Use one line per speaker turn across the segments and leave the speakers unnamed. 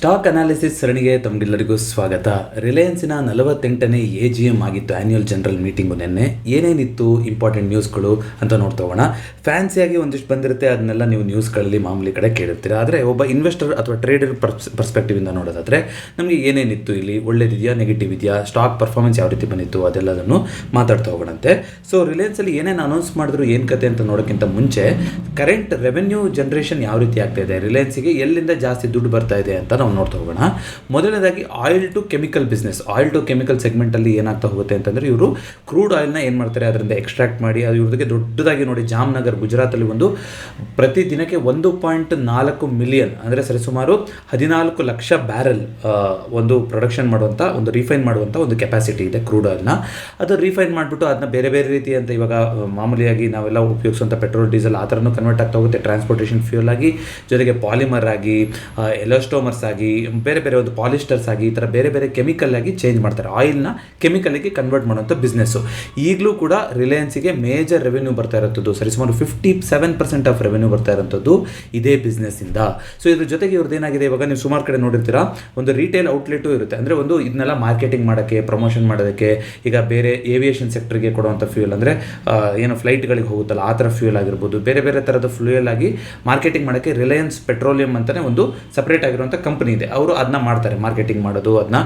Stock analysis ಸರಣಿಗೆ ತಮಗೆಲ್ಲರಿಗೂ ಸ್ವಾಗತ. ರಿಲಯನ್ಸಿನ 48ನೇ AGM ಆಗಿತ್ತು, ಆ್ಯನ್ಯುವಲ್ ಜನರಲ್ ಮೀಟಿಂಗು. ನಿನ್ನೆ ಏನೇನಿತ್ತು ಇಂಪಾರ್ಟೆಂಟ್ ನ್ಯೂಸ್ಗಳು ಅಂತ ನೋಡ್ತಾ ಹೋಗೋಣ. ಫ್ಯಾನ್ಸಿಯಾಗಿ ಒಂದಿಷ್ಟು ಬಂದಿರುತ್ತೆ, ಅದನ್ನೆಲ್ಲ ನೀವು ನ್ಯೂಸ್ಗಳಲ್ಲಿ ಮಾಮೂಲಿ ಕಡೆ ಕೇಳಿರ್ತೀರ. ಆದರೆ ಒಬ್ಬ ಇನ್ವೆಸ್ಟರ್ ಅಥವಾ ಟ್ರೇಡರ್ ಪರ್ಸ್ಪೆಕ್ಟಿವಿಂದ ನೋಡೋದಾದರೆ ನಮಗೆ ಏನೇನಿತ್ತು, ಇಲ್ಲಿ ಒಳ್ಳೇದಿದೆಯಾ ನೆಗೆಟಿವ್ ಇದೆಯಾ, ಸ್ಟಾಕ್ ಪರ್ಫಾರ್ಮೆನ್ಸ್ ಯಾವ ರೀತಿ ಬಂದಿತ್ತು, ಅದೆಲ್ಲದನ್ನು ಮಾತಾಡ್ತಾ ಹೋಗೋಣಂತೆ. ಸೊ ರಿಲಯನ್ಸಲ್ಲಿ ಏನೇನು ಅನೌನ್ಸ್ ಮಾಡಿದ್ರು, ಏನು ಕತೆ ಅಂತ ನೋಡೋಕ್ಕಿಂತ ಮುಂಚೆ ಕರೆಂಟ್ ರೆವೆನ್ಯೂ ಜನರೇಷನ್ ಯಾವ ರೀತಿ ಆಗ್ತಾ ಇದೆ, ರಿಲಯನ್ಸಿಗೆ ಎಲ್ಲಿಂದ ಜಾಸ್ತಿ ದುಡ್ಡು ಬರ್ತಾ ಇದೆ ಅಂತ ನಾವು ನೋಡ್ತಾ ಹೋಗೋಣ. ಮೊದಲನೇದಾಗಿ oil to chemical business, oil to chemical ಸೆಗ್ಮೆಂಟಲ್ಲಿ ಏನಾಗ್ತಾ ಹೋಗುತ್ತೆ ಅಂತಂದರೆ, ಇವರು ಕ್ರೂಡ್ ಆಯಿಲ್ನ ಏನು ಮಾಡ್ತಾರೆ, ಅದರಿಂದ ಎಕ್ಸ್ಟ್ರಾಕ್ಟ್ ಮಾಡಿ ಅದು ಇವ್ರಿಗೆ ದೊಡ್ಡದಾಗಿ ನೋಡಿ, ಜಾಮ್ನಗರ್ ಗುಜರಾತಲ್ಲಿ ಒಂದು ಪ್ರತಿ ದಿನಕ್ಕೆ 1.4 ಮಿಲಿಯನ್ ಅಂದರೆ ಸರಿಸುಮಾರು 14 ಲಕ್ಷ ಬ್ಯಾರೆಲ್ ಒಂದು ಪ್ರೊಡಕ್ಷನ್ ಮಾಡುವಂಥ, ಒಂದು ರಿಫೈನ್ ಮಾಡುವಂಥ ಒಂದು ಕೆಪಾಸಿಟಿ ಇದೆ ಕ್ರೂಡ್ ಆಯಿಲ್ನ. ಅದು ರಿಫೈನ್ ಮಾಡಿಬಿಟ್ಟು ಅದನ್ನ ಬೇರೆ ಬೇರೆ ರೀತಿ ಅಂತ ಇವಾಗ ಮಾಮೂಲಿಯಾಗಿ ನಾವೆಲ್ಲ ಉಪಯೋಗಿಸುವಂಥ ಪೆಟ್ರೋಲ್ ಡೀಸೆಲ್ ಆ ಥರನೂ ಕನ್ವರ್ಟ್ ಆಗ್ತಾ ಹೋಗುತ್ತೆ, ಟ್ರಾನ್ಸ್ಪೋರ್ಟೇಷನ್ ಫ್ಯೂಲ್ ಆಗಿ, ಜೊತೆಗೆ ಪಾಲಿಮರ್ ಆಗಿ, ಎಲಾಸ್ಟೋಮರ್ಸ್ ಆಗಿ, ಬೇರೆ ಬೇರೆ ಒಂದು ಪಾಲಿಸ್ಟರ್ಸ್ ಆಗಿ, ಈ ಥರ ಬೇರೆ ಬೇರೆ ಕೆಮಿಕಲ್ ಆಗಿ ಚೇಂಜ್ ಮಾಡ್ತಾರೆ. ಆಯಿಲ್ನ ಕೆಮಿಕಲ್ಗೆ ಕನ್ವರ್ಟ್ ಮಾಡುವಂಥ ಬಿಸ್ನೆಸ್ಸು. ಈಗಲೂ ಕೂಡ ರಿಲಯನ್ಸಿಗೆ ಮೇಜರ್ ರೆವೆನ್ಯೂ ಬರ್ತಾ ಇರೋಂಥದ್ದು, ಸರಿಸುಮಾರು 57% ಆಫ್ ರೆವೆನ್ಯೂ ಬರ್ತಾ ಇರೋಂಥದ್ದು ಇದೇ ಬಿಸ್ನೆಸ್ಸಿಂದ. ಸೊ ಇದ್ರ ಜೊತೆಗೆ ಇವ್ರದ್ದು ಏನಾಗಿದೆ, ಇವಾಗ ನೀವು ಸುಮಾರು ಕಡೆ ನೋಡಿರ್ತೀರಾ, ಒಂದು ರಿಟೇಲ್ ಔಟ್ಲೆಟು ಇರುತ್ತೆ. ಅಂದರೆ ಒಂದು ಇದನ್ನೆಲ್ಲ ಮಾರ್ಕೆಟಿಂಗ್ ಮಾಡೋಕ್ಕೆ, ಪ್ರಮೋಷನ್ ಮಾಡೋದಕ್ಕೆ, ಈಗ ಬೇರೆ ಏವಿಯೇಷನ್ ಸೆಕ್ಟರ್ಗೆ ಕೊಡುವಂಥ ಫ್ಯೂಯಲ್, ಅಂದರೆ ಏನು ಫ್ಲೈಟ್ಗಳಿಗೆ ಹೋಗುತ್ತಲ್ಲ ಆ ಥರ ಫ್ಯೂಯಲ್ ಆಗಿರ್ಬೋದು, ಬೇರೆ ಬೇರೆ ಥರದ ಫ್ಯೂಯಲ್ ಆಗಿ ಮಾರ್ಕೆಟಿಂಗ್ ಮಾಡೋಕ್ಕೆ ರಿಲಯನ್ಸ್ ಪೆಟ್ರೋಲಿಯಂ ಅಂತಲೇ ಒಂದು ಸಪ್ರೇಟ್ ಆಗಿರುವಂಥ ಕಂಪನಿ ಇದೆ. ಅವರು ಅದನ್ನ ಮಾಡ್ತಾರೆ, ಮಾರ್ಕೆಟಿಂಗ್ ಮಾಡೋದು, ಅದನ್ನ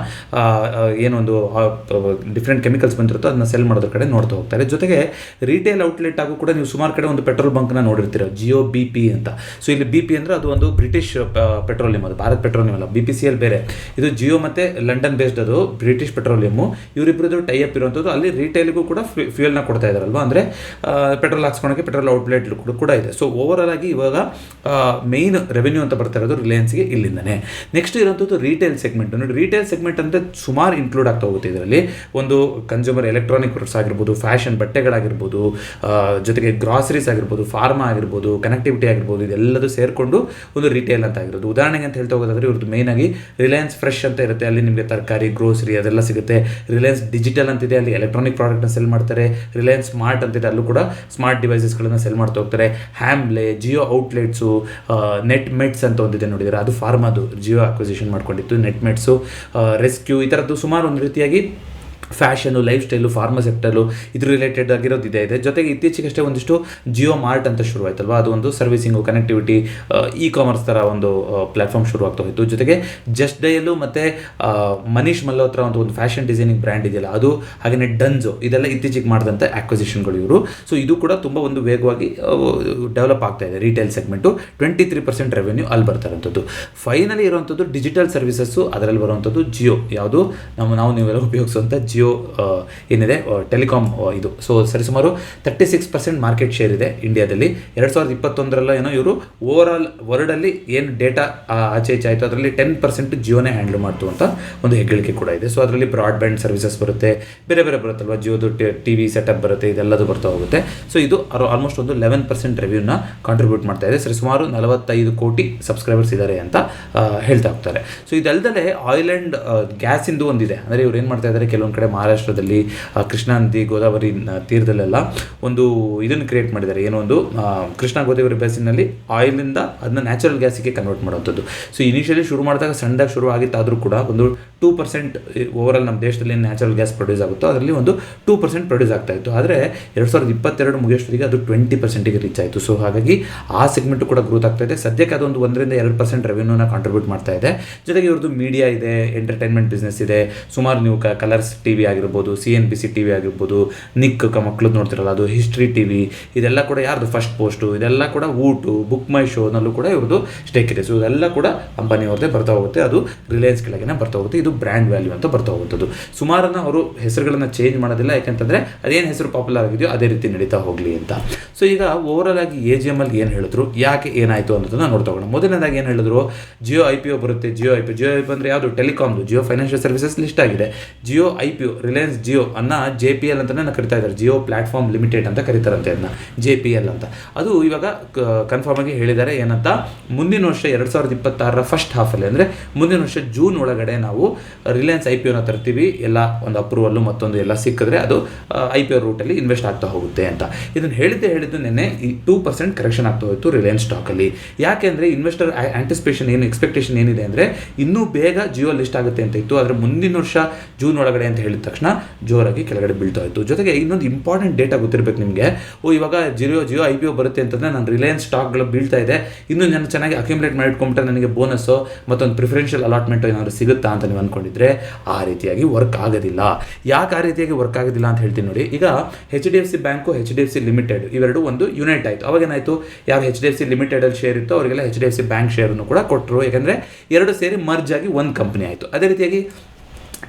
ಏನೊಂದು ಡಿಫ್ರೆಂಟ್ ಕೆಮಿಕಲ್ಸ್ ಬಂದಿರುತ್ತೋ ಅದನ್ನ ಸೆಲ್ ಮಾಡೋದ್ರ ಕಡೆ ನೋಡ್ತಾ ಹೋಗ್ತಾರೆ. ಜೊತೆಗೆ ರಿಟೇಲ್ ಔಟ್ಲೆಟ್ ಆಗು ಕೂಡ ನೀವು ಸುಮಾರು ಕಡೆ ಒಂದು ಪೆಟ್ರೋಲ್ ಬಂಕ್ನ ನೋಡಿರ್ತೀರ, ಜಿಯೋ BP ಅಂತ. ಸೊ ಇಲ್ಲಿ BP ಅಂದರೆ ಅದು ಒಂದು ಬ್ರಿಟಿಷ್ ಪೆಟ್ರೋಲಿಯಂ, ಅದು ಭಾರತ್ ಪೆಟ್ರೋಲಿಯಂ ಅಲ್ಲ, BPCL ಬೇರೆ. ಇದು ಜಿಯೋ ಮತ್ತು ಲಂಡನ್ ಬೇಸ್ಡ್, ಅದು ಬ್ರಿಟಿಷ್ ಪೆಟ್ರೋಲಿಯಮ್ಮು. ಇವರಿಬ್ಬರದು ಟೈಅಪ್ ಇರುವಂಥದ್ದು. ಅಲ್ಲಿ ರಿಟೇಲ್ಗೂ ಕೂಡ ಫ್ಯೂಯಲ್ನ ಕೊಡ್ತಾ ಇದ್ದಾರಲ್ವ, ಅಂದರೆ ಪೆಟ್ರೋಲ್ ಹಾಕ್ಸ್ಕೊಳಕ್ಕೆ ಪೆಟ್ರೋಲ್ ಔಟ್ಲೆಟ್ ಕೂಡ ಇದೆ. ಸೊ ಓವರಾಲ್ ಆಗಿ ಇವಾಗ ಮೇಯ್ನ್ ರೆವೆನ್ಯೂ ಅಂತ ಬರ್ತಾ ಇರೋದು ರಿಲಯನ್ಸ್ಗೆ ಇಲ್ಲಿಂದನೇ. ನೆಕ್ಸ್ಟ್ ಇರೋಂಥದ್ದು ರಿಟೇಲ್ ಸೆಗ್ಮೆಂಟ್. ನೋಡಿ, ರಿಟೇಲ್ ಸೆಗ್ಮೆಂಟ್ ಅಂದರೆ ಸುಮಾರು ಇನ್ಕ್ಲೂಡ್ ಆಗ್ತಾ ಹೋಗುತ್ತೆ. ಇದರಲ್ಲಿ ಒಂದು ಕನ್ಸ್ಯೂಮರ್ ಎಲೆಕ್ಟ್ರಾನಿಕ್ ಗುಡ್ಸ್ ಆಗಿರ್ಬೋದು, ಫ್ಯಾಷನ್ ಬಟ್ಟೆಗಳಾಗಿರ್ಬೋದು, ಜೊತೆಗೆ ಗ್ರಾಸರೀಸ್ ಆಗಿರ್ಬೋದು, ಫಾರ್ಮಾ ಆಗಿರ್ಬೋದು, ಕನೆಕ್ಟಿವಿಟಿ ಆಗಿರ್ಬೋದು, ಇದೆಲ್ಲದೂ ಸೇರಿಕೊಂಡು ಒಂದು ರಿಟೇಲ್ ಅಂತ ಆಗಿರೋದು. ಉದಾಹರಣೆಗೆ ಅಂತ ಹೇಳ್ತಾ ಹೋಗೋದಾದ್ರೆ ಇವ್ರದ್ದು ಮೇಯ್ನ್ ಆಗಿ ರಿಲಯನ್ಸ್ ಫ್ರೆಶ್ ಅಂತ ಇರುತ್ತೆ, ಅಲ್ಲಿ ನಿಮಗೆ ತರಕಾರಿ, ಗ್ರೋಸರಿ ಅದೆಲ್ಲ ಸಿಗುತ್ತೆ. ರಿಲಯನ್ಸ್ ಡಿಜಿಟಲ್ ಅಂತಿದೆ, ಅಲ್ಲಿ ಎಲೆಕ್ಟ್ರಾನಿಕ್ ಪ್ರಾಡಕ್ಟ್ನ ಸೆಲ್ ಮಾಡ್ತಾರೆ. ರಿಲಯನ್ಸ್ ಸ್ಮಾರ್ಟ್ ಅಂತಿದೆ, ಅಲ್ಲೂ ಕೂಡ ಸ್ಮಾರ್ಟ್ ಡಿವೈಸಸ್ಗಳನ್ನು ಸೆಲ್ ಮಾಡ್ತಾ ಹೋಗ್ತಾರೆ. ಹ್ಯಾಮ್ಲೆ, ಜಿಯೋ ಔಟ್ಲೆಟ್ಸು, ನೆಟ್ ಮೆಟ್ಸ್ ಅಂತ ಒಂದಿದೆ ನೋಡಿದರೆ, ಅದು ಫಾರ್ಮಾದು ಜಿಯೋ ಅಕ್ವಿಸಿಷನ್ ಮಾಡ್ಕೊಂಡಿತ್ತು. ನೆಟ್ ಮೆಟ್ಸು, ರೆಸ್ಕ್ಯೂ, ಈ ಥರದ್ದು ಸುಮಾರು ಒಂದು ರೀತಿಯಾಗಿ fashion, life style, pharma sector ಇದ್ರ ರಿಲೇಟೆಡ್ ಆಗಿರೋದು ಇದೆ. ಜೊತೆಗೆ ಇತ್ತೀಚೆಗಷ್ಟೇ ಒಂದಿಷ್ಟು ಜಿಯೋ ಮಾರ್ಟ್ ಅಂತ ಶುರುವಾಯ್ತಲ್ವ, ಅದು ಒಂದು ಸರ್ವಿಸಿಂಗು, ಕನೆಕ್ಟಿವಿಟಿ, ಇ ಕಾಮರ್ಸ್ ಥರ ಒಂದು ಪ್ಲ್ಯಾಟ್ಫಾರ್ಮ್ ಶುರುವಾಗ್ತಾ ಹೋಯಿತು. ಜೊತೆಗೆ ಜಸ್ಟ್ ಡಯಲ್ಲು ಮತ್ತು ಮನೀಶ್ ಮಲ್ಹೋತ್ರಾ ಅಂತ ಒಂದು ಫ್ಯಾಷನ್ ಡಿಸೈನಿಂಗ್ ಬ್ರ್ಯಾಂಡ್ ಇದೆಯಲ್ಲ ಅದು, ಹಾಗೆಯೇ ಡನ್ಸೋ, ಇದೆಲ್ಲ ಇತ್ತೀಚೆಗೆ ಮಾಡಿದಂಥ ಆಕ್ವಿಸಿಷನ್ಗಳು ಇವರು. ಸೊ ಇದು ಕೂಡ ತುಂಬ ಒಂದು ವೇಗವಾಗಿ ಡೆವಲಪ್ ಆಗ್ತಾ ಇದೆ ರಿಟೇಲ್ ಸೆಗ್ಮೆಂಟು. 23% ರೆವೆನ್ಯೂ ಅಲ್ಲಿ ಬರ್ತಾ ಇರೋಂಥದ್ದು. ಫೈನಲಿ ಇರುವಂಥದ್ದು ಡಿಜಿಟಲ್ ಸರ್ವಿಸಸ್ಸು, ಅದರಲ್ಲಿ ಬರುವಂಥದ್ದು ಜಿಯೋ, ಯಾವುದು ನಾವು ನೀವೆಲ್ಲ ಉಪಯೋಗಿಸುವಂಥ ಜಿಯೋ ಏನಿದೆ ಟೆಲಿಕಾಮ್ ಇದು. ಸೊ ಸರಿಸುಮಾರು 36% ಮಾರ್ಕೆಟ್ ಶೇರ್ ಇದೆ ಇಂಡಿಯಾದಲ್ಲಿ. 2021 ಏನೋ ಇವರು ಓವರ್ ಆಲ್ ವರ್ಲ್ಡಲ್ಲಿ ಏನು ಡೇಟಾ ಆಚೆ ಈಚೆ ಆಯಿತು ಅದರಲ್ಲಿ 10% ಜಿಯೋನೇ ಹ್ಯಾಂಡಲ್ ಮಾಡ್ತು ಅಂತ ಒಂದು ಹೆಗ್ಗಳಿಕೆ ಕೂಡ ಇದೆ. ಸೊ ಅದರಲ್ಲಿ ಬ್ರಾಡ್ಬ್ಯಾಂಡ್ ಸರ್ವಿಸಸ್ ಬರುತ್ತೆ, ಬೇರೆ ಬೇರೆ ಬರುತ್ತಲ್ವ, ಜಿಯೋದು TV ಸೆಟಪ್ ಬರುತ್ತೆ, ಇದೆಲ್ಲದು ಬರ್ತಾ ಹೋಗುತ್ತೆ. ಸೊ ಇದು ಆಲ್ಮೋಸ್ಟ್ ಒಂದು 11% ರೆವ್ಯೂನ ಕಾಂಟ್ರಿಬ್ಯೂಟ್ ಮಾಡ್ತಾ ಇದೆ. ಸರಿಸುಮಾರು 45 ಕೋಟಿ ಸಬ್ಸ್ಕ್ರೈಬರ್ಸ್ ಇದ್ದಾರೆ ಅಂತ ಹೇಳ್ತಾ ಹೋಗ್ತಾರೆ. ಸೊ ಇದಲ್ಲದೆ ಆಯಿಲ್ ಆ್ಯಂಡ್ ಗ್ಯಾಸಿಂದು ಒಂದಿದೆ. ಅಂದರೆ ಇವ್ರು ಏನು ಮಾಡ್ತಾ ಇದ್ದಾರೆ, ಕೆಲವೊಂದು ಕಡೆ ಮಹಾರಾಷ್ಟ್ರದಲ್ಲಿ ಕೃಷ್ಣಾ ನದಿ, ಗೋದಾವರಿ ತೀರದಲ್ಲೆಲ್ಲ ಒಂದು ಇದನ್ನು ಕ್ರಿಯೇಟ್ ಮಾಡಿದ್ದಾರೆ, ಏನೋ ಒಂದು ಕೃಷ್ಣಾ ಗೋದಾವರಿ ಬೇಸಿನಲ್ಲಿ ಆಯಿಲಿಂದ ಅದನ್ನ ನ್ಯಾಚುರಲ್ ಗ್ಯಾಸಿಗೆ ಕನ್ವರ್ಟ್ ಮಾಡುವಂಥದ್ದು. ಸೊ ಇನಿಷಿಯಲಿ ಶುರು ಮಾಡಿದಾಗ ಸಣ್ಣದಾಗಿ ಶುರು ಆಗಿತ್ತಾದರೂ ಕೂಡ ಒಂದು 2% ಓವರಾಲ್ ನಮ್ಮ ದೇಶದಲ್ಲಿ ಏನು ನ್ಯಾಚುರಲ್ ಗ್ಯಾಸ್ ಪ್ರೊಡ್ಯೂಸ್ ಆಗುತ್ತೋ ಅದರಲ್ಲಿ ಒಂದು 2% ಪ್ರೊಡ್ಯೂಸ್ ಆಗ್ತಾ ಇತ್ತು. ಆದರೆ 2022 ಮುಗಿಯೋಷ್ಟರಿಗೆ ಅದು 20%ಗೆ ರೀಚ್ ಆಯಿತು. ಸೊ ಹಾಗಾಗಿ ಆ ಸೆಗ್ಮೆಂಟು ಕೂಡ ಗ್ರೋತ್ ಆಗ್ತಾ ಇದೆ. ಸದ್ಯಕ್ಕೆ ಅದೊಂದು 1-2% ರೆವೆನ್ಯೂನ ಕಾಂಟ್ರಿಬ್ಯೂಟ್ ಮಾಡ್ತಾ ಇದೆ. ಜೊತೆಗೆ ಇವ್ರದ್ದು ಮೀಡಿಯಾ ಇದೆ, ಎಂಟರ್ಟೈನ್ಮೆಂಟ್ ಬಿಸ್ನೆಸ್ ಇದೆ. ಸುಮಾರು ನೀವು ಕಲರ್ಸ್ TV ಆಗಿರ್ಬೋದು, CNBC TV ಆಗಿರ್ಬೋದು, ನಿಕ್ ಮಕ್ಕಳು ನೋಡ್ತಿರಲ್ಲ ಅದು, ಹಿಸ್ಟ್ರಿ TV, ಇದೆಲ್ಲ ಕೂಡ ಯಾರ್ದು, ಫಸ್ಟ್ ಪೋಸ್ಟು, ಇದೆಲ್ಲ ಕೂಡ ಊಟು, ಬುಕ್ ಮೈ ಶೋನಲ್ಲೂ ಕೂಡ ಇವ್ರದ್ದು ಸ್ಟೇಕ್ ಇದೆ. ಸೊ ಇದೆಲ್ಲ ಕೂಡ ಅಂಬಾನಿ ಅವ್ರದ್ದೇ ಬರ್ತಾ ಹೋಗುತ್ತೆ, ಅದು ರಿಲಯನ್ಸ್ ಕೆಳಗೆ ಬರ್ತಾ ಹೋಗುತ್ತೆ. ಇದು ಬ್ರ್ಯಾಂಡ್ ವ್ಯಾಲ್ಯೂ ಅಂತ ಬರ್ತಾ ಹೋಗುತ್ತದೆ. ಸುಮಾರನ್ನು ಅವರು ಹೆಸರುಗಳನ್ನು ಚೇಂಜ್ ಮಾಡೋದಿಲ್ಲ, ಯಾಕೆಂತಂದರೆ ಅದೇನು ಹೆಸರು ಪಾಪ್ಯುಲರ್ ಆಗಿದೆಯೋ ಅದೇ ರೀತಿ ನಡೀತಾ ಹೋಗಲಿ ಅಂತ. ಸೊ ಈಗ ಓವರಾಲ್ ಆಗಿ AGM ಅಲ್ಲಿ ಏನು ಹೇಳಿದ್ರು, ಯಾಕೆ ಏನಾಯಿತು ಅನ್ನೋದನ್ನ ನೋಡ್ತಾ ಹೋಗೋಣ. ಮೊದಲನೇದಾಗಿ ಏನು ಹೇಳಿದ್ರು, ಜಿಯೋ IPO ಬರುತ್ತೆ. ಜಿಯೋ IPO ಅಂದರೆ ಯಾವುದು, ಟೆಲಿಕಾಮ್ದು, ಜಿಯೋ ಫೈನಾನ್ಷಿಯಲ್ ಸರ್ವಿಸಸ್ ಲಿಸ್ಟ್ ಆಗಿದೆ. ಜಿಯೋ IPO ಯು ರಿಲಯನ್ಸ್ ಜಿಯೋ JPL ಅಂತಲೇ ಕರಿತಾ ಇದ್ದಾರೆ, ಜಿಯೋ ಪ್ಲಾಟ್ಫಾರ್ಮ್ ಲಿಮಿಟೆಡ್ ಅಂತ ಕರೀತಾರಂತೆ ಅದನ್ನ, JPL ಅಂತ. ಅದು ಇವಾಗ ಕನ್ಫರ್ಮ್ ಆಗಿ ಹೇಳಿದ್ದಾರೆ ಏನಂತ, ಮುಂದಿನ ವರ್ಷ 2026 ಫಸ್ಟ್ ಹಾಫಲ್ಲಿ ಅಂದರೆ ಮುಂದಿನ ವರ್ಷ ಜೂನ್ ಒಳಗಡೆ ನಾವು ರಿಲಯನ್ಸ್ IPOನ ತರ್ತೀವಿ, ಎಲ್ಲ ಒಂದು ಅಪ್ರೂವಲ್ಲು ಮತ್ತೊಂದು ಎಲ್ಲ ಸಿಕ್ಕಿದ್ರೆ ಅದು IPO ರೂಟಲ್ಲಿ ಇನ್ವೆಸ್ಟ್ ಆಗ್ತಾ ಹೋಗುತ್ತೆ ಅಂತ. ಇದನ್ನು ಹೇಳಿದ್ದು ನಿನ್ನೆ 2% ಕರೆಕ್ಷನ್ ಆಗ್ತಾ ಹೋಯಿತು ರಿಲಯನ್ಸ್ ಸ್ಟಾಕಲ್ಲಿ. ಯಾಕೆ ಅಂದರೆ ಇನ್ವೆಸ್ಟರ್ ಆಂಟಿಸಿಪೇಷನ್ ಎಕ್ಸ್ಪೆಕ್ಟೇಷನ್ ಏನಿದೆ ಅಂದರೆ ಇನ್ನೂ ಬೇಗ ಜಿಯೋ ಲಿಸ್ಟ್ ಆಗುತ್ತೆ ಅಂತ ಇತ್ತು, ಆದರೆ ಮುಂದಿನ ವರ್ಷ ಜೂನ್ ಒಳಗಡೆ ಅಂತ ಹೇಳಿದ ತಕ್ಷಣ ಜೋರಾಗಿ ಕೆಳಗಡೆ ಬೀಳ್ತಾ ಇತ್ತು. ಜೊತೆಗೆ ಇನ್ನೊಂದು ಇಂಪಾರ್ಟೆಂಟ್ ಡೇಟಾ ಗೊತ್ತಿರಬೇಕು ನಿಮಗೆ, ಇವಾಗ ಜಿಯೋ IPO ಬರುತ್ತೆ ಅಂತಂದರೆ ನಾನು ರಿಲಯನ್ಸ್ ಸ್ಟಾಕ್ಗಳು ಬೀಳ್ತಾ ಇದೆ, ಇನ್ನೂ ನಾನು ಚೆನ್ನಾಗಿ ಅಕ್ಯುಮುಲೇಟ್ ಮಾಡಿಟ್ಕೊಂಡ್ಬಿಟ್ರೆ ನನಗೆ ಬೋನಸ್ಸು ಮತ್ತೊಂದು ಪ್ರಿಫರೆನ್ಷಿಯಲ್ ಅಲಾಟ್ಮೆಂಟು ಏನಾದರೂ ಸಿಗುತ್ತಾ ಅಂತ ನೀವು ಅಂದ್ಕೊಂಡಿದ್ರೆ ಆ ರೀತಿಯಾಗಿ ವರ್ಕ್ ಆಗೋದಿಲ್ಲ. ಯಾಕೆ ಆ ರೀತಿಯಾಗಿ ವರ್ಕ್ ಆಗೋದಿಲ್ಲ ಅಂತ ಹೇಳ್ತೀನಿ ನೋಡಿ. ಈಗ HDFC ಬ್ಯಾಂಕು HDFC ಲಿಮಿಟೆಡ್ ಇವೆರಡು ಒಂದು ಯುನೈಟ್ ಆಯಿತು. ಅವಾಗೇನಾಯಿತು, ಯಾರು HDFC ಲಿಮಿಟೆಡಲ್ಲಿ ಶೇರ್ ಇತ್ತು ಅವರಿಗೆಲ್ಲ HDFC ಬ್ಯಾಂಕ್ ಶೇರನ್ನು ಕೂಡ ಕೊಟ್ಟರು, ಯಾಕಂದರೆ ಎರಡು ಸೇರಿ ಮರ್ಜ್ ಆಗಿ ಒಂದು ಕಂಪ್ನಿ ಆಯಿತು. ಅದೇ ರೀತಿಯಾಗಿ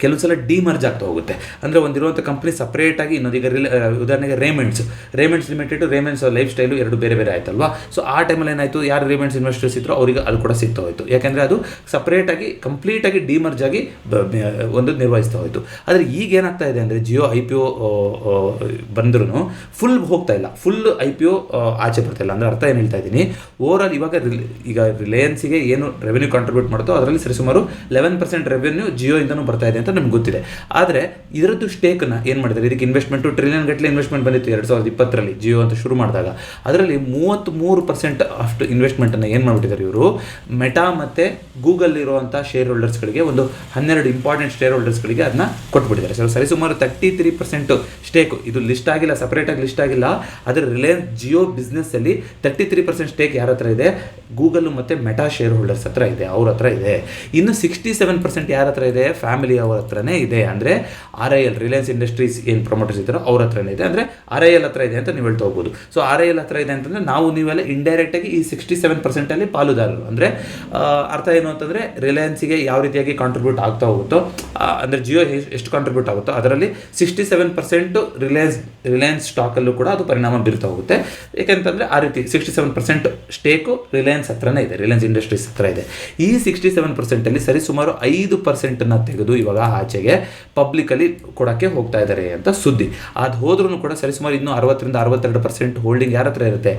ಕೆಲವು ಸಲ ಡಿಮರ್ಜ್ ಆಗ್ತಾ ಹೋಗುತ್ತೆ, ಅಂದರೆ ಒಂದಿರುವಂಥ ಕಂಪ್ನಿ ಸಪ್ರೇಟಾಗಿ ಇನ್ನೊಂದು, ಈಗ ಉದಾಹರಣೆಗೆ Raymond's limited, Raymond's life style ಎರಡು ಬೇರೆ ಬೇರೆ ಆಯ್ತಲ್ವಾ. ಸೊ ಆ ಟೈಮಲ್ಲಿ ಏನಾಯಿತು, ಯಾರು ರೇಮಂಡ್ಸ್ ಇನ್ವೆಸ್ಟರ್ಸ್ ಇದ್ರು ಅವರಿಗೆ ಅದು ಕೂಡ ಸಿಗ್ತಾ ಹೋಯಿತು, ಯಾಕೆಂದರೆ ಅದು ಸಪ್ರೇಟಾಗಿ ಕಂಪ್ಲೀಟಾಗಿ ಡಿಮರ್ಜ್ ಆಗಿ ಒಂದು ನಿರ್ವಹಿಸ್ತಾ ಹೋಯಿತು. ಆದರೆ ಈಗ ಏನಾಗ್ತಾ ಇದೆ ಅಂದರೆ ಜಿಯೋ IPO ಬಂದ್ರೂ ಫುಲ್ ಹೋಗ್ತಾ ಇಲ್ಲ, ಫುಲ್ IPO ಆಚೆ ಬರ್ತಾ ಇಲ್ಲ. ಅಂದರೆ ಅರ್ಥ ಏನು ಹೇಳ್ತಾ ಇದ್ದೀನಿ, ಓವರಾಲ್ ಈಗ ರಿಲಯನ್ಸಿಗೆ ಏನು ರೆವೆನ್ಯೂ ಕಾಂಟ್ರಿಬ್ಯೂಟ್ ಮಾಡುತ್ತೋ ಅದರಲ್ಲಿ ಸರಿಸುಮಾರು 11% ರೆವೆನ್ಯೂ ಜಿಯೋಯಿಂದನೂ ಬರ್ತಾ ಇದೆ ಅಂತ ನಮ್ಗೆ ಗೊತ್ತಿದೆ. ಆದರೆ ಇದರದ್ದು ಸ್ಟೇಕ್ನ ಏನು ಮಾಡಿದ್ದಾರೆ, ಇದಕ್ಕೆ ಇನ್ವೆಸ್ಟ್ಮೆಂಟು ಟ್ರಿಲಿಯನ್ ಗಟ್ಟಲೆ ಇನ್ವೆಸ್ಟ್ಮೆಂಟ್ ಬಂದಿತ್ತು 2020 ಜಿಯೋ ಅಂತ ಶುರು ಮಾಡಿದಾಗ. ಅದರಲ್ಲಿ 33% ಅಷ್ಟು ಇನ್ವೆಸ್ಟ್ಮೆಂಟನ್ನು ಏನು ಮಾಡಿಬಿಟ್ಟಿದ್ದಾರೆ ಇವರು, ಮೆಟಾ ಮತ್ತು ಗೂಗಲ್ ಇರುವಂಥ ಶೇರ್ ಹೋಲ್ಡರ್ಸ್ಗಳಿಗೆ, ಒಂದು 12 ಇಂಪಾರ್ಟೆಂಟ್ ಶೇರ್ ಹೋಲ್ಡರ್ಸ್ಗಳಿಗೆ ಅದನ್ನ ಕೊಟ್ಬಿಟ್ಟಿದ್ದಾರೆ. ಸರಿಸುಮಾರು 33% ಸ್ಟೇಕು, ಇದು ಲಿಸ್ಟ್ ಆಗಿಲ್ಲ, ಸಪ್ರೇಟಾಗಿ ಲಿಸ್ಟ್ ಆಗಿಲ್ಲ, ಆದರೆ ರಿಲಯನ್ಸ್ ಜಿಯೋ ಬಿಸ್ನೆಸ್ಸಲ್ಲಿ 33% ಸ್ಟೇಕ್ ಯಾರ ಹತ್ರ ಇದೆ, ಗೂಗಲ್ ಮತ್ತು ಮೆಟಾ ಶೇರ್ ಹೋಲ್ಡರ್ಸ್ ಹತ್ರ ಇದೆ, ಅವ್ರ ಹತ್ರ ಇದೆ. ಇನ್ನು 67% ಯಾರ ಹತ್ರ ಇದೆ, ಫ್ಯಾಮಿಲಿ ಅವ್ರ ಹತ್ರನೇ ಇದೆ. ಅಂದರೆ RIL ರಿಲಯನ್ಸ್ ಇಂಡಸ್ಟ್ರೀಸ್ ಏನು ಪ್ರಮೋಟರ್ಸ್ ಇದ್ದಾರೋ ಅವ್ರ ಹತ್ರನೇ ಇದೆ, ಅಂದರೆ RIL ಹತ್ರ ಇದೆ ಅಂತ ನೀವು ಹೇಳ್ತಾ ಹೋಗ್ಬೋದು. ಸೊ RIL ಹತ್ರ ಇದೆ ಅಂತಂದರೆ ನಾವು ನೀವೆಲ್ಲ ಇಂಡೈರೆಕ್ಟಾಗಿ ಈ 67% ಪಾಲುದಾರರು. ಅಂದರೆ ಅರ್ಥ ಏನು ಅಂತಂದರೆ ರಿಲಯನ್ಸಿಗೆ ಯಾವ ರೀತಿಯಾಗಿ ಕಾಂಟ್ರಿಬ್ಯೂಟ್ ಆಗ್ತಾ ಹೋಗುತ್ತೋ, ಅಂದರೆ ಜಿಯೋ ಎಷ್ಟು ಕಾಂಟ್ರಿಬ್ಯೂಟ್ ಆಗುತ್ತೋ ಅದರಲ್ಲಿ 67% ರಿಲಯನ್ಸ್ ಸ್ಟಾಕಲ್ಲೂ ಕೂಡ ಅದು ಪರಿಣಾಮ ಬೀರ್ತಾ ಹೋಗುತ್ತೆ. ಏಕೆಂತಂದರೆ ಆ ರೀತಿ 67% ಸ್ಟೇಕು ರಿಲಯನ್ಸ್ ಹತ್ರನೇ ಇದೆ, ರಿಲಯನ್ಸ್ ಇಂಡಸ್ಟ್ರೀಸ್ ಹತ್ರ ಇದೆ. ಈ 67%ಅಲ್ಲಿ ಸರಿಸುಮಾರು 5% ತೆಗೆದು ಇವಾಗ ಆಚೆಗೆ ಪಬ್ಲಿಕಲ್ಲಿ ಕೊಡೋಕ್ಕೆ ಹೋಗ್ತಾ ಇದ್ದಾರೆ ಅಂತ ಸುದ್ದಿ. ಅದು ಹೋದ್ರೂ ಕೂಡ ಸರಿಸುಮಾರು ಇನ್ನೂ 60-62% ಹೋಲ್ಡಿಂಗ್ ಯಾರ ಹತ್ರ ಇರುತ್ತೆ,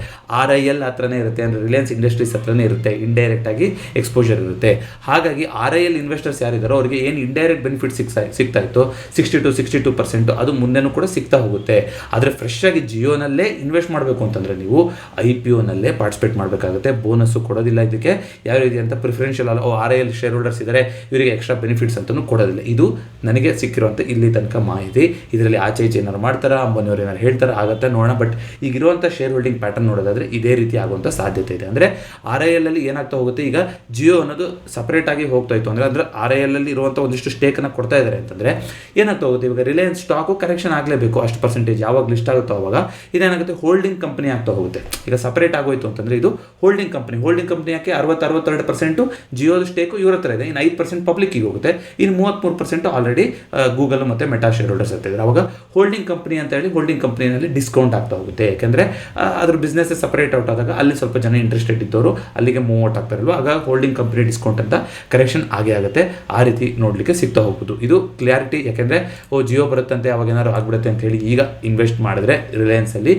RIL ಹತ್ರನೇ ಇರುತ್ತೆ, ಅಂದರೆ ರಿಲಯನ್ಸ್ ಇಂಡಸ್ಟ್ರೀಸ್ ಹತ್ರನೇ ಇರುತ್ತೆ, ಇಂಡೈರೆಕ್ಟಾಗಿ ಎಕ್ಸ್ಪೋಜರ್ ಇರುತ್ತೆ. ಹಾಗಾಗಿ RIL ಇನ್ವೆಸ್ಟರ್ಸ್ ಯಾರಿದ್ದಾರೋ ಅವರಿಗೆ ಏನು ಇಂಡೈರೆಕ್ಟ್ ಬೆನಿಫಿಟ್ ಸಿಗ್ತಾ ಇತ್ತು 62% ಅದು ಮುಂದೆನೂ ಕೂಡ ಸಿಗ್ತಾ ಹೋಗುತ್ತೆ. ಆದರೆ ಫ್ರೆಶ್ ಆಗಿ ಜಿಯೋನಲ್ಲೇ ಇನ್ವೆಸ್ಟ್ ಮಾಡಬೇಕು ಅಂತಂದರೆ ನೀವು IPOನಲ್ಲೇ ಪಾರ್ಟಿಸಿಪೇಟ್ ಮಾಡಬೇಕಾಗುತ್ತೆ. ಬೋನಸ್ಸು ಕೊಡೋದಿಲ್ಲ, ಇದಕ್ಕೆ ಯಾವ ರೀತಿ ಅಂತ ಪ್ರಿಫರೆನ್ಷಿಯಲ್ RIL ಶೇರ್ ಹೋಲ್ಡರ್ಸ್ ಇದ್ದಾರೆ ಇವರಿಗೆ ಎಕ್ಸ್ಟ್ರಾ ಬೆನಿಫಿಟ್ಸ್ ಅಂತಲೂ ಕೊಡೋದಿಲ್ಲ. ಇದು ನನಗೆ ಸಿಕ್ಕಿರುವಂಥ ಇಲ್ಲಿ ತನಕ ಮಾಹಿತಿ. ಇದರಲ್ಲಿ ಆಚೆ ಈಚೆ ಏನಾರು ಮಾಡ್ತಾರಾ, ಅಂಬಾನಿಯವರು ಏನಾರು ಹೇಳ್ತಾರೆ, ಆಗುತ್ತೆ ನೋಡೋಣ. ಬಟ್ ಈಗಿರುವಂಥ ಶೇರ್ ಹೋಲ್ಡಿಂಗ್ ಪ್ಯಾಟರ್ನ್ ನೋಡೋದಾದರೆ ಇದೇ ರೀತಿ ಆಗುವಂಥ ಸಾಧ್ಯತೆ ಇದೆ. ಅಂದರೆ RIL ಅಲ್ಲಿ ಏನಾಗ್ತಾ ಹೋಗುತ್ತೆ, ಈಗ ಜಿಯೋ ಅನ್ನೋದು ಸಪ್ರೇಟಾಗಿ ಹೋಗ್ತಾ ಇತ್ತು ಅಂದರೆ RIL ಅಲ್ಲಿ ಇರುವಂಥ ಒಂದಿಷ್ಟು ಸ್ಟೇಕನ್ನು ಕೊಡ್ತಾ ಇದ್ದಾರೆ ಅಂತಂದರೆ ಏನಾಗ್ತಾ ಹೋಗುತ್ತೆ, ಇವಾಗ ರಿಲಯನ್ಸ್ ಸ್ಟಾಕು ಕರೆಕ್ಷನ್ ಆಗಲೇಬೇಕು, ಅಷ್ಟು ಪರ್ಸೆಂಟೇಜ್ ಯಾವಾಗ ಲಿಸ್ಟ್ ಆಗುತ್ತೋ ಅವಾಗ ಇದೇನಾಗುತ್ತೆ, ಹೋಲ್ಡಿಂಗ್ ಕಂಪನಿ ಆಗ್ತಾ ಹೋಗುತ್ತೆ. ಈಗ ಸಪ್ರೇಟ್ ಆಗೋಯ್ತು ಅಂತಂದರೆ ಇದು ಹೋಲ್ಡಿಂಗ್ ಕಂಪನಿ ಯಾಕೆ 62% ಜಿಯೋದ ಸ್ಟೇಕು ಇವ್ರ ಹತ್ರ ಇದೆ, ಇನ್ನು 5% ಪಬ್ಲಿಕ್ಕಿಗೆ ಹೋಗುತ್ತೆ, ಇನ್ನು 33% ಆಲ್ರೆಡಿ ಗೂಗಲ್ ಮತ್ತು ಮೆಟಾ ಶೇರ್ ಹೋಲ್ಡರ್ಸ್ ಇರ್ತಿದ್ದಾರೆ. ಅವಾಗ ಹೋಲ್ಡಿಂಗ್ ಕಂಪನಿ ಅಂತ ಹೇಳಿ ಹೋಲ್ಡಿಂಗ್ ಕಂಪನಿನಲ್ಲಿ ಡಿಸ್ಕೌಂಟ್ ಆಗ್ತಾ ಹೋಗುತ್ತೆ. ಯಾಕೆಂದರೆ ಅದ್ರ ಬಿಸ್ನೆಸ್ ಸಪರೇಟ್ ಔಟ್ ಆದಾಗ ಅಲ್ಲಿ ಸ್ವಲ್ಪ ಜನ ಇಂಟ್ರೆಸ್ಟೆಡ್ ಇದ್ದವರು ಅಲ್ಲಿಗೆ ಮೂವ್ ಔಟ್ ಆಗ್ತಾರಲ್ವ, ಆಗ ಹೋಲ್ಡಿಂಗ್ ಕಂಪನಿ ಡಿಸ್ಕೌಂಟ್ ಅಂತ ಕರೆಕ್ಷನ್ ಆಗೇ ಆಗುತ್ತೆ. ಆ ರೀತಿ ನೋಡಲಿಕ್ಕೆ ಸಿಗ್ತಾ ಹೋಗ್ಬೋದು. ಇದು ಕ್ಲಿಯಾರಿಟಿ. ಯಾಕೆಂದರೆ ಜಿಯೋ ಬರುತ್ತಂತೆ ಅವಾಗ ಏನಾದ್ರು ಆಗ್ಬಿಡುತ್ತೆ ಅಂತ ಹೇಳಿ ಈಗ ಇನ್ವೆಸ್ಟ್ ಮಾಡಿದ್ರೆ ರಿಲಯನ್ಸಲ್ಲಿ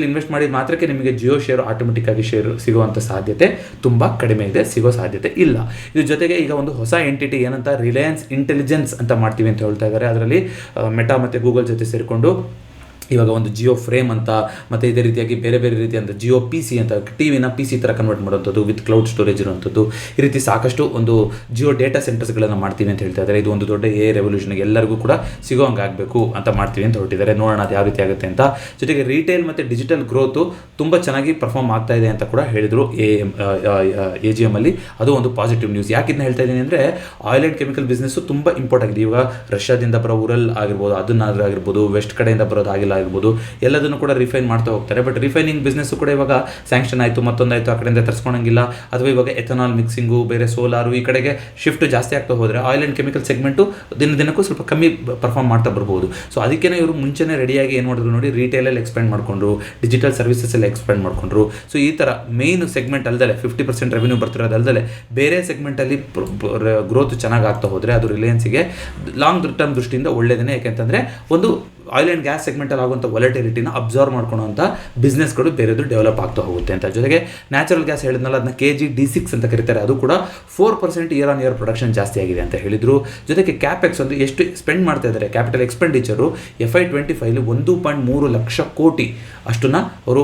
ಇನ್ವೆಸ್ಟ್ ಮಾಡಿದ ಮಾತ್ರಕ್ಕೆ ನಿಮಗೆ ಜಿಯೋ ಶೇರು ಆಟೋಮೆಟಿಕ್ಕಾಗಿ ಶೇರು ಸಿಗುವಂಥ ಸಾಧ್ಯತೆ ತುಂಬ ಕಡಿಮೆ ಇದೆ, ಸಿಗೋ ಸಾಧ್ಯತೆ ಇಲ್ಲ. ಇದ್ರ ಜೊತೆಗೆ ಈಗ ಒಂದು ಹೊಸ ಎಂಟಿಟಿ ಏನಂತ ರಿಲಯನ್ಸ್ ಇಂಟೆಲಿಜೆನ್ಸ್ ಅಂತ ಮಾಡ್ತೀವಿ ಅಂತ ಹೇಳ್ತಾ ಇದ್ದಾರೆ. ಅದರಲ್ಲಿ ಮೆಟಾ ಮತ್ತು ಗೂಗಲ್ ಜೊತೆ ಸೇರಿಕೊಂಡು ಇವಾಗ ಒಂದು ಜಿಯೋ ಫ್ರೇಮ್ ಅಂತ, ಮತ್ತು ಇದೇ ರೀತಿಯಾಗಿ ಬೇರೆ ಬೇರೆ ರೀತಿಯಂಥ ಜಿಯೋ PC ಅಂತ, ಟಿವಿನ PC ಥರ ಕನ್ವರ್ಟ್ ಮಾಡುವಂಥದ್ದು ವಿತ್ ಕ್ಲೌಡ್ ಸ್ಟೋರೇಜ್ ಇರುವಂಥದ್ದು, ಈ ರೀತಿ ಸಾಕಷ್ಟು ಒಂದು ಜಿಯೋ ಡೇಟಾ ಸೆಂಟರ್ಸ್ಗಳನ್ನು ಮಾಡ್ತೀವಿ ಅಂತ ಹೇಳ್ತಾ ಇದ್ದಾರೆ. ಇದು ಒಂದು ದೊಡ್ಡ ರೆವಲ್ಯೂಷನ್ಗೆ ಎಲ್ಲರಿಗೂ ಕೂಡ ಸಿಗೋ ಹಂಗೆ ಆಗಬೇಕು ಅಂತ ಮಾಡ್ತೀವಿ ಅಂತ ಹೊರಟಿದ್ದಾರೆ. ನೋಡೋಣ ಅದು ಯಾವ ರೀತಿ ಆಗುತ್ತೆ ಅಂತ. ಜೊತೆಗೆ ರಿಟೇಲ್ ಮತ್ತು ಡಿಜಿಟಲ್ ಗ್ರೋತು ತುಂಬ ಚೆನ್ನಾಗಿ ಪರ್ಫಾರ್ಮ್ ಆಗ್ತಾ ಇದೆ ಅಂತ ಕೂಡ ಹೇಳಿದರು AGM ಅಲ್ಲಿ. ಅದು ಒಂದು ಪಾಸಿಟಿವ್ ನ್ಯೂಸ್. ಯಾಕೆ ಇದನ್ನ ಹೇಳ್ತಾ ಇದ್ದೀನಿ ಅಂದರೆ ಆಯಿಲ್ ಆ್ಯಂಡ್ ಕೆಮಿಕಲ್ ಬಿಸ್ನೆಸ್ಸು ತುಂಬ ಇಂಪಾರ್ಟ್ ಆಗಿದೆ. ಇವಾಗ ರಷ್ಯಾದಿಂದ ಬರೋ ಉರಲ್ ಆಗಿರ್ಬೋದು, ಅದನ್ನಾದ್ರೂ ಆಗಿರ್ಬೋದು, ವೆಸ್ಟ್ ಕಡೆಯಿಂದ ಬರೋದು ಆಗಿಲ್ಲ, ಆಗಿರ್ಬೋದು ಎಲ್ಲದನ್ನು ಕೂಡ ರಿಫೈನ್ ಮಾಡ್ತಾ ಹೋಗ್ತಾರೆ. ಬಟ್ ರಿಫೈನಿಂಗ್ ಬಿಸ್ನೆಸ್ ಕೂಡ ಇವಾಗ ಸ್ಯಾಂಕ್ಷನ್ ಆಯಿತು, ಮತ್ತೊಂದಾಯಿತು, ಆ ಕಡೆಯಿಂದ ತರಿಸ್ಕೊಳಂಗಿಲ್ಲ. ಅಥವಾ ಇವಾಗ ಎಥನಾಲ್ ಮಿಕ್ಸಿಂಗು, ಬೇರೆ ಸೋಲಾರು ಈ ಕಡೆಗೆ ಶಿಫ್ಟ್ ಜಾಸ್ತಿ ಆಗ್ತಾ ಹೋದರೆ ಆಯಿಲ್ ಆ್ಯಂಡ್ ಕೆಮಿಕಲ್ ಸೆಗ್ಮೆಂಟು ದಿನಕ್ಕೂ ಸ್ವಲ್ಪ ಕಮ್ಮಿ ಪರ್ಫಾರ್ಮ್ ಮಾಡ್ತಾ ಬರ್ಬೋದು. ಸೊ ಅದಕ್ಕೇ ಇವರು ಮುಂಚೆನೇ ರೆಡಿಯಾಗಿ ಏನು ಮಾಡಿದ್ರು ನೋಡಿ, ರಿಟೇಲಲ್ಲಿ ಎಕ್ಸ್ಪೆಂಡ್ ಮಾಡಿಕೊಂಡ್ರು, ಡಿಜಿಟಲ್ ಸರ್ವಿಸಸ್ಸಲ್ಲಿ ಎಕ್ಸ್ಪೆಂಡ್ ಮಾಡಿಕೊಂಡ್ರು. ಸೊ ಈ ಥರ ಮೇನ್ ಸೆಗ್ಮೆಂಟ್ ಅಲ್ಲದೆ 50% ರೆವೆನ್ಯೂ ಬರ್ತಿರೋದಲ್ಲದೆ ಬೇರೆ ಸೆಗ್ಮೆಂಟಲ್ಲಿ ಗ್ರೋತ್ ಚೆನ್ನಾಗಿ ಆಗ್ತಾ ಹೋದರೆ ಅದು ರಿಲಯನ್ಸಿಗೆ ಲಾಂಗ್ ಟರ್ಮ್ ದೃಷ್ಟಿಯಿಂದ ಒಳ್ಳೆಯದೇ. ಯಾಕೆಂತಂದರೆ ಒಂದು ಆಯಿಲ್ ಆ್ಯಂಡ್ ಗ್ಯಾಸ್ ಸೆಗ್ಮೆಂಟಲ್ಲಿ ಆಗುವಂಥ ವಾಲಟಿಲಿಟಿನ ಅಬ್ಸರ್ವ್ ಮಾಡ್ಕೊಳ್ಳೋಂಥ ಬಿಸ್ನೆಸ್ಗಳು ಬೇರೆದು ಡೆವಲಪ್ ಆಗ್ತಾ ಹೋಗುತ್ತೆ ಅಂತ. ಜೊತೆಗೆ ನ್ಯಾಚುರಲ್ ಗ್ಯಾಸ್ ಹೇಳಿದ್ನಲ್ಲ, ಅದನ್ನ KG-D6 ಅಂತ ಕರೀತಾರೆ, ಅದು ಕೂಡ 4% ಇಯರ್ ಆನ್ ಇಯರ್ ಪ್ರೊಡಕ್ಷನ್ ಜಾಸ್ತಿ ಆಗಿದೆ ಅಂತ ಹೇಳಿದರು. ಜೊತೆಗೆ ಕ್ಯಾಪೆಕ್ಸ್ ಒಂದು ಎಷ್ಟು ಸ್ಪೆಂಡ್ ಮಾಡ್ತಾ ಇದ್ದಾರೆ, ಕ್ಯಾಪಿಟಲ್ ಎಕ್ಸ್ಪೆಂಡಿಚರು FY25 1.3 ಲಕ್ಷ ಕೋಟಿ ಅಷ್ಟನ್ನು ಅವರು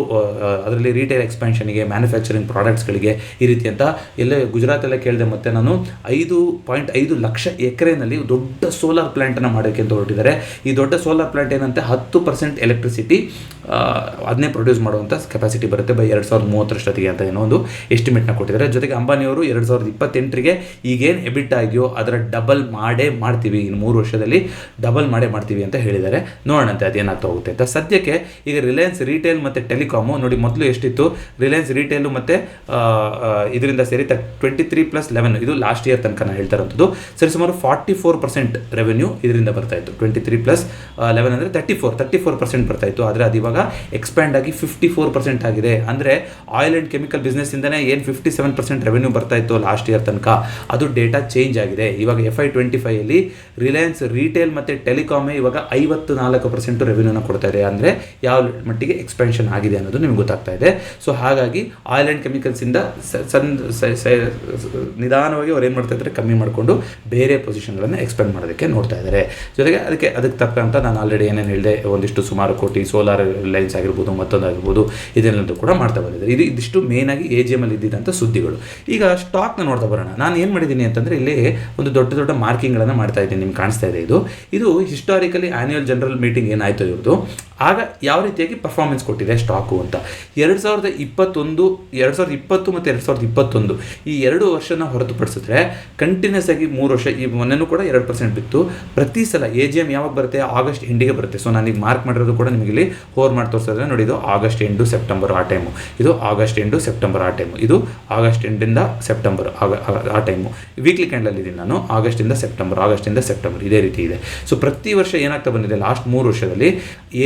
ಅದರಲ್ಲಿ ರಿಟೇಲ್ ಎಕ್ಸ್ಪ್ಯಾನ್ಷನ್ಗೆ, ಮ್ಯಾನುಫ್ಯಾಕ್ಚರಿಂಗ್ ಪ್ರಾಡಕ್ಟ್ಸ್ಗಳಿಗೆ ಈ ರೀತಿ ಅಂತ ಎಲ್ಲೇ ಗುಜರಾತಲ್ಲೇ ಕೇಳಿದೆ. ಮತ್ತು ನಾನು 5.5 ಲಕ್ಷ ಎಕರೆನಲ್ಲಿ ದೊಡ್ಡ ಸೋಲಾರ್ ಪ್ಲ್ಯಾಂಟನ್ನು ಮಾಡೋಕ್ಕೆ ಅಂತ ಹೊರಟಿದ್ದಾರೆ. ಈ ದೊಡ್ಡ ಸೋಲಾರ್ ಪ್ಲ್ಯಾಂಟ್ ಏನಂತೆ 10% ಎಲೆಕ್ಟ್ರಿಸಿಟಿ ಅದನ್ನೇ ಪ್ರೊಡ್ಯೂಸ್ ಮಾಡುವಂಥ ಕೆಪಾಸಿಟಿ ಬರುತ್ತೆ ಬೈ 2030 ಅಂತ ಏನೋ ಒಂದು ಎಸ್ಟಿಮೇಟ್ನ ಕೊಟ್ಟಿದ್ದಾರೆ. ಜೊತೆಗೆ ಅಂಬಾನಿಯವರು 2028 ಈಗೇನು ಎಬಿಟ್ ಆಗಿಯೋ ಅದರ ಡಬಲ್ ಮಾಡೇ ಮಾಡ್ತೀವಿ, ಇನ್ನು 3 ವರ್ಷದಲ್ಲಿ ಡಬಲ್ ಮಾಡೇ ಮಾಡ್ತೀವಿ ಅಂತ ಹೇಳಿದ್ದಾರೆ. ನೋಡೋಣಂತೆ ಅದೇನಾಗ್ತಾ ಹೋಗುತ್ತೆ ಅಂತ. ಸದ್ಯಕ್ಕೆ ಈಗ ರಿಲಯನ್ಸ್ ರಿಟೇಲ್ ಮತ್ತು ಟೆಲಿಕಾಮು ನೋಡಿ, ಮೊದಲು ಎಷ್ಟಿತ್ತು ರಿಲಯನ್ಸ್ ರಿಟೇಲು ಮತ್ತು ಇದರಿಂದ ಸೇರಿ 23+11 ಇದು ಲಾಸ್ಟ್ ಇಯರ್ ತನಕ ನಾನು ಹೇಳ್ತಾ ಇರೋಂಥದ್ದು. ಸರಿ, ಸುಮಾರು 44% ರೆವೆನ್ಯೂ ಇದರಿಂದ ಬರ್ತಾಯಿತ್ತು. 23+11 ಅಂದರೆ 34% ಬರ್ತಾಯಿತ್ತು. ಆದರೆ ಅದು ಇವಾಗ ಎಕ್ಸ್ಪ್ಯಾಂಡ್ ಆಗಿ 54% ಆಗಿದೆ. ಅಂದರೆ ಆಯಿಲ್ ಆ್ಯಂಡ್ ಕೆಮಿಕಲ್ ಬಿಸ್ನೆಸ್ಸಿಂದನೇ ಏನು 57% ರೆವೆನ್ಯೂ ಬರ್ತಾಯಿತ್ತು ಲಾಸ್ಟ್ ಇಯರ್ ತನಕ, ಅದು ಡೇಟಾ ಚೇಂಜ್ ಆಗಿದೆ. ಇವಾಗ FY25 ರಿಲಯನ್ಸ್ ರಿಟೇಲ್ ಮತ್ತು ಟೆಲಿಕಾಮೇ ಇವಾಗ 54% ರೆವೆನ್ಯೂನ ಕೊಡ್ತಾ ಇದೆ. ಅಂದರೆ ಯಾವ ಮಟ್ಟಿಗೆ ಎಕ್ಸ್ಪೆನ್ಷನ್ ಆಗಿದೆ ಅನ್ನೋದು ನಿಮ್ಗೆ ಗೊತ್ತಾಗ್ತಾ ಇದೆ. ಸೊ ಹಾಗಾಗಿ ಆಯಿಲ್ ಆ್ಯಂಡ್ ಕೆಮಿಕಲ್ಸಿಂದ ನಿಧಾನವಾಗಿ ಅವ್ರು ಏನು ಮಾಡ್ತಾ ಇದ್ದಾರೆ, ಕಮ್ಮಿ ಮಾಡಿಕೊಂಡು ಬೇರೆ ಪೊಸಿಷನ್ಗಳನ್ನು ಎಕ್ಸ್ಪೆಂಡ್ ಮಾಡೋದಕ್ಕೆ ನೋಡ್ತಾ ಇದ್ದಾರೆ. ಜೊತೆಗೆ ಅದಕ್ಕೆ ತಕ್ಕಂಥ ನಾನು ಆಲ್ರೆಡಿ ಏನೇನು ಹೇಳಿದೆ, ಒಂದಿಷ್ಟು ಸುಮಾರು ಕೋಟಿ ಸೋಲಾರ್ ಲೈನ್ಸ್ ಆಗಿರ್ಬೋದು, ಮತ್ತೊಂದಾಗಿರ್ಬೋದು, ಇದೆಲ್ಲದೂ ಕೂಡ ಮಾಡ್ತಾ ಬಂದಿದ್ದಾರೆ. ಇದಿಷ್ಟು ಮೇಯ್ನಾಗಿ AGM ಅಲ್ಲಿ ಇದ್ದಿದ್ದಂಥ ಸುದ್ದಿಗಳು. ಈಗ ಸ್ಟಾಕ್ನ ನೋಡ್ತಾ ಬರೋಣ. ನಾನು ಏನು ಮಾಡಿದ್ದೀನಿ ಅಂತಂದರೆ, ಇಲ್ಲಿ ಒಂದು ದೊಡ್ಡ ಮಾರ್ಕಿಂಗ್ಗಳನ್ನು ಮಾಡ್ತಾ ಇದ್ದೀನಿ, ನಿಮ್ಗೆ ಕಾಣಿಸ್ತಾ ಇದೆ. ಇದು ಹಿಸ್ಟಾರಿಕಲಿ ಆ್ಯನ್ಯುವಲ್ ಜನರಲ್ ಮೀಟಿಂಗ್ ಏನಾಯಿತು ಇವ್ರದ್ದು, ಆಗ ಯಾವ ರೀತಿಯಾಗಿ ಪರ್ಫಾರ್ಮೆನ್ಸ್ ಕೊಟ್ಟಿದೆ ಸ್ಟಾಕು ಅಂತ. 2020 ಮತ್ತು 2021 ಈ 2 ವರ್ಷನ ಹೊರತುಪಡಿಸಿದ್ರೆ ಕಂಟಿನ್ಯೂಸ್ ಆಗಿ 3 ವರ್ಷ, ಈ ಮೊನ್ನೆನೂ ಕೂಡ 2% ಬಿತ್ತು. ಪ್ರತಿ ಸಲ AGM ಯಾವಾಗ ಬರುತ್ತೆ, ಆಗಸ್ಟ್ ಎಂಡಿಗೆ ಬರುತ್ತೆ. ಸೊ ನಾನೀಗ ಮಾರ್ಕ್ ಮಾಡಿರೋದು ಕೂಡ ನಿಮಗೆ ಇಲ್ಲಿ ಹೋರ್ ಮಾಡಿ ತೋರಿಸಿದ್ರೆ ನೋಡಿ, ಇದು ಆಗಸ್ಟ್ ಎಂಡು ಸೆಪ್ಟೆಂಬರ್ ಆ ಟೈಮು, ಇದು ಆಗಸ್ಟ್ ಎಂಡು ಸೆಪ್ಟೆಂಬರ್ ಆ ಟೈಮು, ಇದು ಆಗಸ್ಟ್ ಎಂಡಿಂದ ಸೆಪ್ಟೆಂಬರ್ ಆ ಟೈಮು. ವೀಕ್ಲಿ ಕ್ಯಾಂಡಲ್ ಇದ್ದೀನಿ ನಾನು, ಆಗಸ್ಟಿಂದ ಸೆಪ್ಟೆಂಬರ್ ಇದೇ ರೀತಿ ಇದೆ. ಸೊ ಪ್ರತಿ ವರ್ಷ ಏನಾಗ್ತಾ ಬಂದಿದೆ, ಲಾಸ್ಟ್ 3 ವರ್ಷದಲ್ಲಿ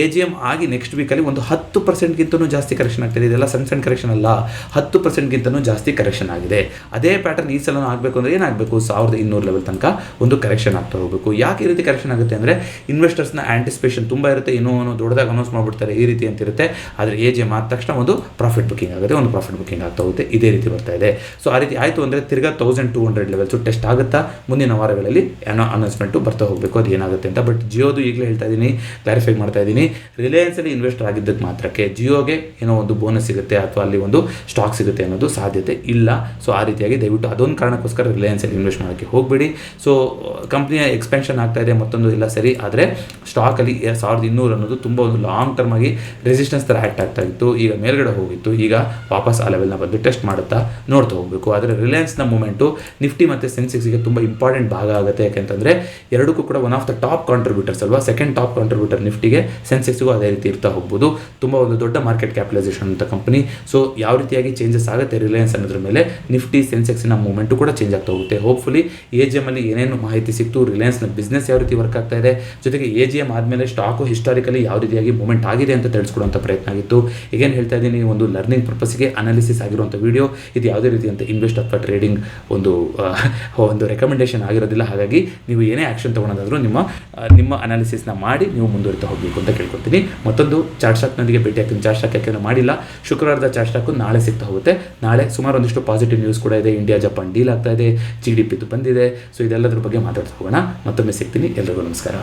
AGM ಆಗಿ ನೆಕ್ಸ್ಟ್ ವೀಕಲ್ಲಿ ಒಂದು 10%ಗಿಂತನೂ ಜಾಸ್ತಿ ಕರೆಕ್ಷನ್ ಆಗ್ತಿದೆ. ಇದೆಲ್ಲ ಸಣ್ಣ ಕರೆಕ್ಷನ್ ಅಲ್ಲ, 10%ಗಿಂತನೂ ಜಾಸ್ತಿ ಕರೆಕ್ಷನ್ ಆಗಿದೆ. ಅದೇ ಪ್ಯಾಟರ್ನ್ ಈ ಸಲ ಆಗಬೇಕು ಅಂದರೆ ಏನಾಗಬೇಕು, 1200 ಲೆವೆಲ್ ತನಕ ಒಂದು ಕರೆಕ್ಷನ್ ಆಗ್ತಾ ಹೋಗಬೇಕು. ಯಾಕೆ ಈ ರೀತಿ ಕರೆಕ್ಷನ್ ಆಗುತ್ತೆ ಅಂದರೆ, ಇನ್ವೆಸ್ಟರ್ಸ್ನ ಆಂಟಿಸಿಪೇಷನ್ ತುಂಬ ಇರುತ್ತೆ, ಇನ್ನೂ ದೊಡ್ಡದಾಗಿ ಅನೌನ್ಸ್ ಮಾಡಿಬಿಡ್ತಾರೆ ಈ ರೀತಿ ಅಂತಿರುತ್ತೆ. ಆದರೆ AGM ಆದ ತಕ್ಷಣ ಒಂದು ಪ್ರಾಫಿಟ್ ಬುಕಿಂಗ್ ಆಗುತ್ತೆ, ಆಗ್ತಾ ಹೋಗುತ್ತೆ. ಇದೇ ರೀತಿ ಬರ್ತಾ ಇದೆ. ಸೊ ಆ ರೀತಿ ಆಯಿತು ಅಂದರೆ ತಿರ್ಗಾ 1200 ಲೆವೆಲ್ಸು ಟೆಸ್ಟ್ ಆಗುತ್ತಾ, ಮುಂದಿನ ವಾರಗಳಲ್ಲಿ ಅನೌನ್ಸ್ಮೆಂಟು ಬರ್ತಾ ಹೋಗಬೇಕು, ಅದು ಏನಾಗುತ್ತೆ ಅಂತ. ಬಟ್ ಜಿಯೋದು ಈಗಲೇ ಹೇಳ್ತಾ ಇದ್ದೀನಿ, ಕ್ಲಾರಿಫೈ ಮಾಡ್ತಾ ಇದ್ದೀನಿ, ರಿಲಯನ್ಸಲ್ಲಿ ಇನ್ವೆಸ್ಟರ್ ಆಗಿದ್ದಕ್ಕೆ ಮಾತ್ರಕ್ಕೆ ಜಿಯೋಗೆ ಏನೋ ಒಂದು ಬೋನಸ್ ಸಿಗುತ್ತೆ ಅಥವಾ ಅಲ್ಲಿ ಒಂದು ಸ್ಟಾಕ್ ಸಿಗುತ್ತೆ ಅನ್ನೋದು ಸಾಧ್ಯತೆ ಇಲ್ಲ. ಸೊ ಆ ರೀತಿಯಾಗಿ ದಯವಿಟ್ಟು ಅದೊಂದು ಕಾರಣಕ್ಕೋಸ್ಕರ ರಿಲಯನ್ಸಲ್ಲಿ ಇನ್ವೆಸ್ಟ್ ಮಾಡೋಕ್ಕೆ ಹೋಗಬೇಡಿ. ಸೊ ಕಂಪ್ನಿಯ ಎಕ್ಸ್ಪೆನ್ಷನ್ ಆಗ್ತಾ ಇದೆ, ಮತ್ತೊಂದು ಇಲ್ಲ ಸರಿ, ಆದರೆ ಸ್ಟಾಕಲ್ಲಿ 1200 ಅನ್ನೋದು ತುಂಬ ಒಂದು ಲಾಂಗ್ ಟರ್ಮ್ ಆಗಿ ರೆಸಿಸ್ಟೆನ್ಸ್ ಥರ ಆ್ಯಕ್ಟ್ ಆಗ್ತಾ ಇತ್ತು. ಈಗ ಮೇಲ್ಗಡೆ ಹೋಗಿತ್ತು, ಈಗ ವಾಪಸ್ ಆ ಲೆವೆಲ್ನ ಬಂದು ಟೆಸ್ಟ್ ಮಾಡುತ್ತಾ ನೋಡ್ತಾ ಹೋಗಬೇಕು. ಆದರೆ ರಿಲಯನ್ಸ್ನ ಮೂಮೆಂಟು ನಿಫ್ಟಿ ಮತ್ತು ಸೆನ್ಸೆಕ್ಸ್ಗೆ ತುಂಬ ಇಂಪಾರ್ಟೆಂಟ್ ಭಾಗ ಆಗುತ್ತೆ. ಯಾಕೆಂತಂದರೆ ಎರಡಕ್ಕೂ ಕೂಡ one of the top contributors ಅಲ್ವಾ, ಸೆಕೆಂಡ್ ಟಾಪ್ ಕಾಂಟ್ರಿಬ್ಯೂಟರ್ ನಿಫ್ಟಿಗೆ, ಸೆನ್ಸೆಕ್ಸ್ಗೂ ಅದೇ ರೀತಿ ಇರ್ತಾ ಹೋಗ್ಬೋದು. ತುಂಬ ಒಂದು ದೊಡ್ಡ ಮಾರ್ಕೆಟ್ ಕ್ಯಾಪಿಟಲೈಸೇಷನ್ ಅಂತ ಕಂಪನಿ. ಸೊ ಯಾವ ರೀತಿಯಾಗಿ ಚೇಂಜಸ್ ಆಗುತ್ತೆ ರಿಲಯನ್ಸ್ ಅನ್ನೋದ್ರ ಮೇಲೆ ನಿಫ್ಟಿ ಸೆನ್ಸೆಕ್ಸ್ನ ಮೂಮೆಂಟು ಕೂಡ ಚೇಂಜ್ ಆಗ್ತಾ ಹೋಗುತ್ತೆ. ಹೋಪ್ಫುಲಿ AGM ಅಲ್ಲಿ ಏನೇನು ಮಾಹಿತಿ ಸಿಕ್ತು, ರಿಲಯನ್ಸ್ನ ಬಿಸ್ನೆಸ್ ಯಾವ ರೀತಿ ವರ್ಕ್ ಆಗ್ತಾ ಇದೆ, ಜೊತೆಗೆ AGM ಆದಮೇಲೆ ಸ್ಟಾಕು ಹಿಸ್ಟಾರಿಕಲಿ ಯಾವ ರೀತಿಯಾಗಿ ಮೂಮೆಂಟ್ ಆಗಿದೆ ಅಂತ ತಿಳಿಸ್ಕೊಡುವಂಥ ಪ್ರಯತ್ನ ಆಗಿತ್ತು. ಈಗೇನು ಹೇಳ್ತಾ ಇದ್ದೀನಿ, ಒಂದು ಲರ್ನಿಂಗ್ ಪರ್ಪಸ್ಗೆ ಅನಾಲಿಸಿಸ್ ಆಗಿರುವಂಥ ವಿಡಿಯೋ ಇದು. ಯಾವುದೇ ರೀತಿಯಂಥ ಇನ್ವೆಸ್ಟ್ ಅಥವಾ ಟ್ರೇಡಿಂಗ್ ಒಂದು ರೆಕಮೆಂಡೇಷನ್ ಆಗಿರೋದಿಲ್ಲ. ಹಾಗಾಗಿ ನೀವು ಏನೇ ಆ್ಯಕ್ಷನ್ ತೊಗೊಳೋದಾದರೂ ನಿಮ್ಮ ಅನಾಲಿಸಿಸ್ನ ಮಾಡಿ ನೀವು ಮುಂದುವರಿತಾ ಹೋಗಬೇಕು ಅಂತ ಕೇಳ್ಕೊತೀನಿ. ಮತ್ತೊಂದು ಚಾರ್ಟ್ ಸ್ಟಾಕ್ನೊಂದಿಗೆ ಭೇಟಿ ಆಗ್ತೀನಿ. ಚಾರ್ಟ್ ಸ್ಟಾಕ್ ಯಾಕೆ ಮಾಡಿಲ್ಲ, ಶುಕ್ರವಾರದ ಚಾರ್ಟ್ ಸ್ಟಾಕು ನಾಳೆ ಸಿಗ್ತಾ ಹೋಗುತ್ತೆ. ನಾಳೆ ಸುಮಾರು ಒಂದಿಷ್ಟು ಪಾಸಿಟಿವ್ ನ್ಯೂಸ್ ಕೂಡ ಇದೆ. ಇಂಡಿಯಾ ಜಪಾನ್ ಡೀಲ್ ಆಗ್ತಾ ಇದೆ, GDP ಬಂದಿದೆ. ಸೊ ಇದೆಲ್ಲದ್ರ ಬಗ್ಗೆ ಮಾತಾಡ್ತಾ ಹೋಗೋಣ. ಮತ್ತೊಮ್ಮೆ ಸಿಗ್ತೀನಿ. ಎಲ್ರಿಗೂ ನಮಸ್ಕಾರ.